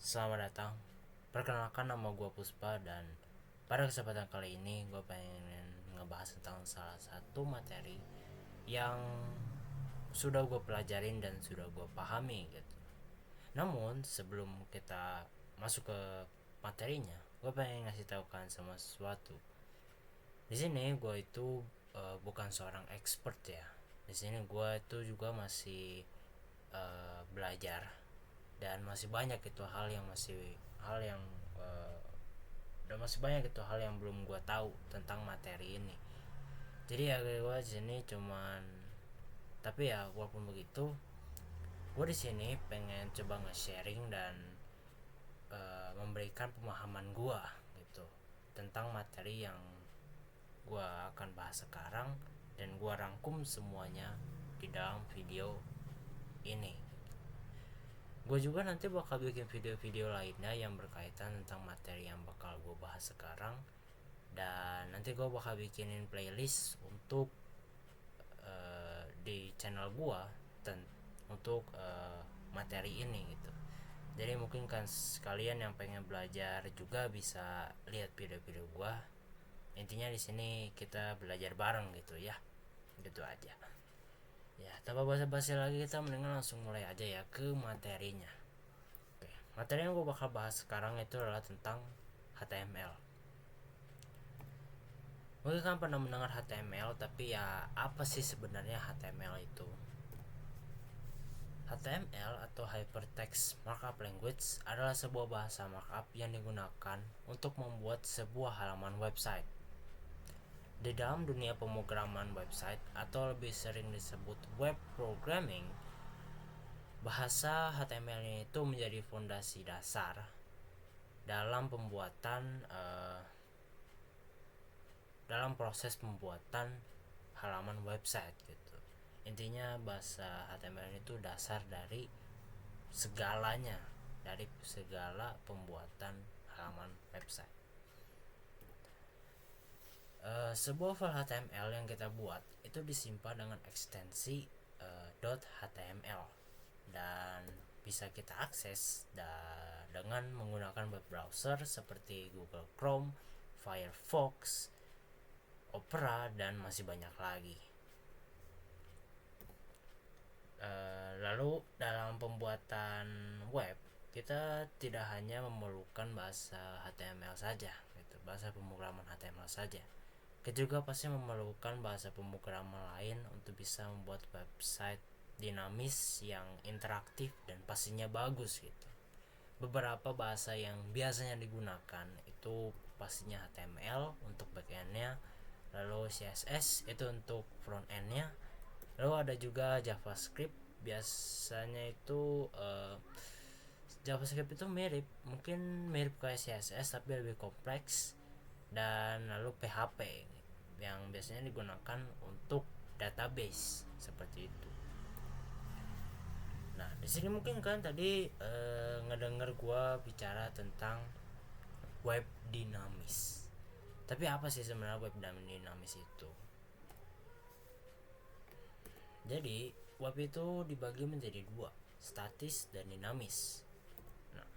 Selamat datang. Perkenalkan, nama gue Puspa, dan pada kesempatan kali ini gue pengen ngebahas tentang salah satu materi yang sudah gue pelajarin dan sudah gue pahami gitu. Namun sebelum kita masuk ke materinya, gue pengen ngasih tahu kan sama sesuatu. Di sini gue itu bukan seorang expert ya. Di sini gue itu juga masih belajar, dan masih banyak itu hal yang uh, dan masih banyak itu hal yang belum gue tahu tentang materi ini. Jadi ya gue di sini cuman, tapi ya walaupun begitu, gue di sini pengen coba nge-sharing dan memberikan pemahaman gue gitu tentang materi yang gue akan bahas sekarang, dan gue rangkum semuanya di dalam video ini. Gue juga nanti bakal bikin video-video lainnya yang berkaitan tentang materi yang bakal gue bahas sekarang, dan nanti gue bakal bikinin playlist untuk di channel gue untuk materi ini gitu. Jadi mungkin kan sekalian yang pengen belajar juga bisa lihat video-video gue. Intinya di sini kita belajar bareng gitu ya. Gitu aja. Ya, tanpa basa-basi lagi, kita mendingan langsung mulai aja ya ke materinya. Oke, materi yang gue bakal bahas sekarang itu adalah tentang HTML. Mungkin kan pernah mendengar HTML, tapi ya apa sih sebenarnya HTML itu? HTML atau Hypertext Markup Language adalah sebuah bahasa markup yang digunakan untuk membuat sebuah halaman website. Di dalam dunia pemrograman website, atau lebih sering disebut web programming, bahasa HTML itu menjadi fondasi dasar dalam dalam proses pembuatan halaman website gitu. Intinya bahasa HTML itu dasar dari segalanya, dari segala pembuatan halaman website. Sebuah file HTML yang kita buat itu disimpan dengan ekstensi .html, dan bisa kita akses dengan menggunakan web browser seperti Google Chrome, Firefox, Opera, dan masih banyak lagi. Lalu dalam pembuatan web, kita tidak hanya memerlukan bahasa HTML saja gitu, bahasa pemrograman HTML saja. Kita juga pasti memerlukan bahasa pemrograman lain untuk bisa membuat website dinamis yang interaktif dan pastinya bagus gitu. Beberapa bahasa yang biasanya digunakan itu pastinya HTML untuk backendnya, lalu CSS itu untuk front endnya, lalu ada juga JavaScript. Biasanya itu JavaScript itu mungkin mirip kayak CSS tapi lebih kompleks, dan lalu PHP yang biasanya digunakan untuk database seperti itu. Nah, di sini mungkin kan tadi ngedenger gue bicara tentang web dinamis. Tapi apa sih sebenarnya web dinamis itu? Jadi, web itu dibagi menjadi dua, statis dan dinamis. Nah,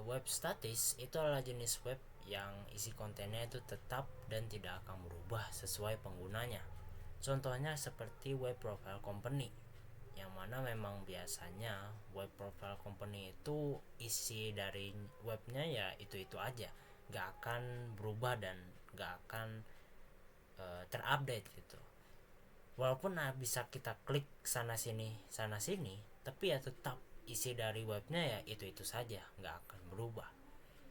web statis itu adalah jenis web yang isi kontennya itu tetap dan tidak akan berubah sesuai penggunanya. Contohnya seperti web profile company, yang mana memang biasanya web profile company itu isi dari webnya ya itu aja, gak akan berubah dan gak akan terupdate gitu. Walaupun bisa kita klik sana sini, tapi ya tetap isi dari webnya ya itu saja, gak akan berubah.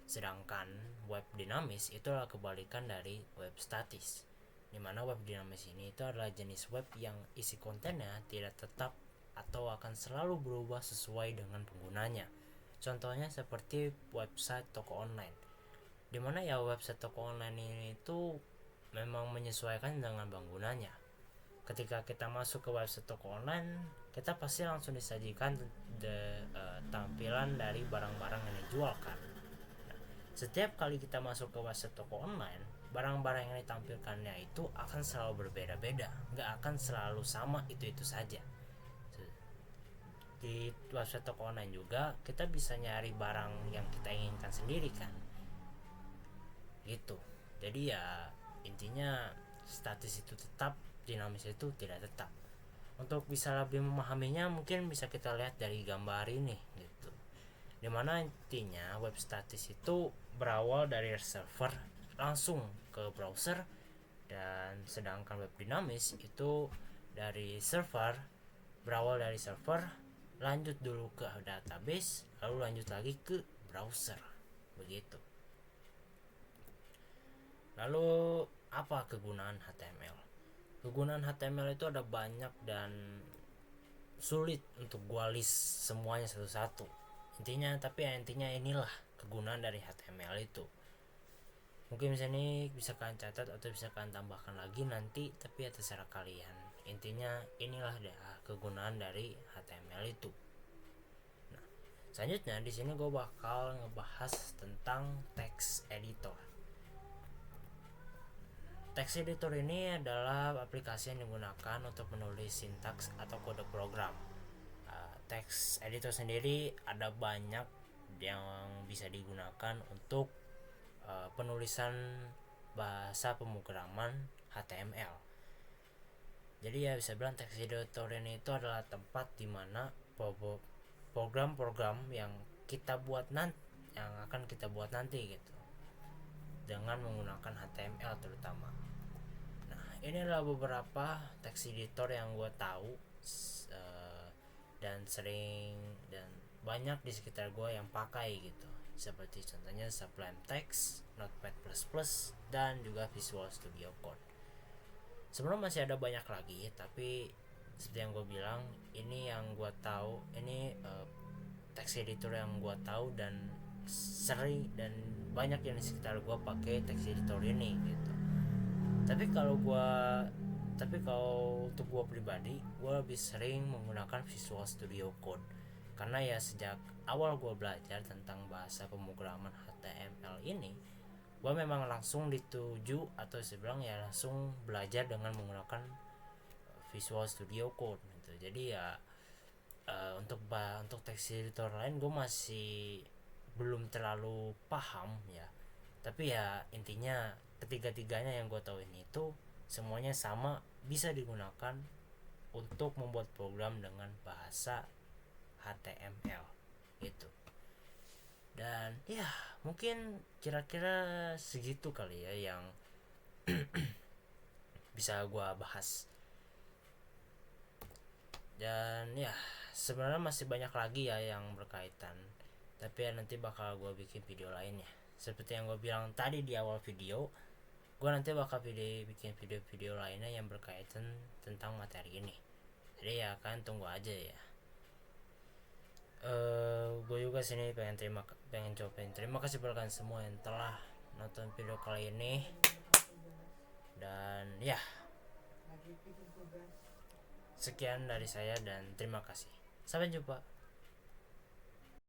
Sedangkan web dinamis itu adalah kebalikan dari web statis, dimana web dinamis ini itu adalah jenis web yang isi kontennya tidak tetap atau akan selalu berubah sesuai dengan penggunanya. Contohnya seperti website toko online, dimana ya website toko online ini itu memang menyesuaikan dengan penggunanya. Ketika kita masuk ke website toko online, kita pasti langsung disajikan tampilan dari barang-barang yang dijualkan. Setiap kali kita masuk ke website toko online, barang-barang yang ditampilkannya itu akan selalu berbeda-beda, nggak akan selalu sama itu saja. di website toko online juga kita bisa nyari barang yang kita inginkan sendiri kan, gitu. Jadi ya intinya statis itu tetap, dinamis itu tidak tetap. Untuk bisa lebih memahaminya mungkin bisa kita lihat dari gambar ini gitu, dimana intinya web statis itu berawal dari server langsung ke browser, dan sedangkan web dinamis itu dari server, berawal dari server lanjut dulu ke database lalu lanjut lagi ke browser, begitu. Lalu apa kegunaan HTML? Kegunaan HTML itu ada banyak dan sulit untuk gua list semuanya satu-satu. Intinya inilah kegunaan dari HTML itu. Mungkin misalnya bisa kalian catat atau bisa kalian tambahkan lagi nanti, tapi ya terserah kalian. Intinya inilah kegunaan dari HTML itu. Nah, selanjutnya di sini gue bakal ngebahas tentang text editor. Text editor ini adalah aplikasi yang digunakan untuk menulis sintaks atau kode program. Text editor sendiri ada banyak yang bisa digunakan untuk penulisan bahasa pemrograman HTML. Jadi ya bisa bilang text editor ini itu adalah tempat dimana program-program yang kita buat nanti, yang akan kita buat nanti gitu, dengan menggunakan HTML terutama. Nah, ini adalah beberapa text editor yang gue tahu dan sering dan banyak di sekitar gue yang pakai gitu, seperti contohnya Sublime Text, Notepad++, dan juga Visual Studio Code. Sebenarnya masih ada banyak lagi, tapi seperti yang gue bilang, ini yang gue tahu, ini text editor yang gue tahu dan sering dan banyak yang di sekitar gue pakai text editor ini gitu. Tapi kalau untuk gue pribadi, gue lebih sering menggunakan Visual Studio Code karena ya sejak awal gue belajar tentang bahasa pemrograman HTML ini, gue memang langsung dituju atau sebilang ya langsung belajar dengan menggunakan Visual Studio Code gitu. Jadi ya untuk text editor lain gue masih belum terlalu paham ya, tapi ya intinya ketiga-tiganya yang gue tahu ini itu semuanya sama, bisa digunakan untuk membuat program dengan bahasa HTML gitu. Dan ya mungkin kira-kira segitu kali ya yang bisa gue bahas. Dan ya sebenarnya masih banyak lagi ya yang berkaitan, tapi ya nanti bakal gue bikin video lainnya. Seperti yang gue bilang tadi di awal video, gue nanti bakal bikin video-video lainnya yang berkaitan tentang materi ini. Jadi ya kan tunggu aja ya. Gue juga sini pengen cobain. Terima kasih buat kalian semua yang telah nonton video kali ini. Dan ya, sekian dari saya dan terima kasih. Sampai jumpa.